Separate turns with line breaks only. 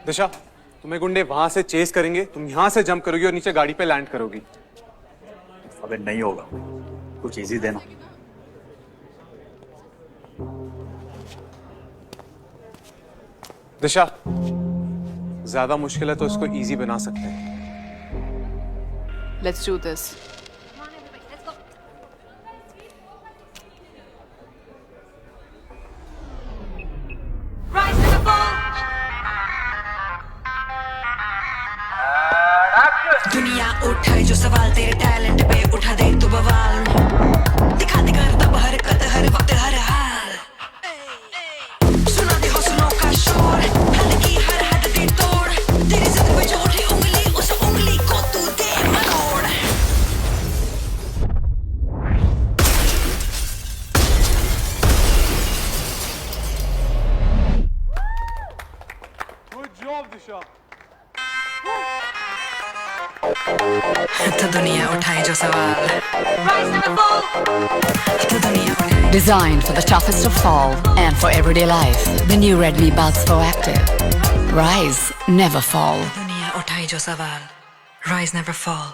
दिशा, तुम्हें गुंडे वहां से चेस करेंगे, तुम यहां से जंप करोगी और नीचे गाड़ी पे लैंड करोगी।
अबे नहीं होगा, कुछ इजी देना।
दिशा, ज्यादा मुश्किल है तो इसको इजी बना सकते हैं।
Let's do this.
दुनिया उठाए जो सवाल तेरे टैलेंट पे उठा दे तू बवाल दिखा दे कर तब हरकत हर वक्त हर हाल सुना दे हौसलों का शोर हल्की हर हद दे तोड़ तेरी जिद पे जो उठी उंगली उस उंगली को तू दे मरोड़
Good job, Disha.
तो दुनिया उठाए जो सवाल तो दुनिया उठाए
Designed for the toughest of fall and for everyday life. The new Redmi Buds Pro Active. Rise, never fall.
दुनिया उठाए जो सवाल Rise never fall.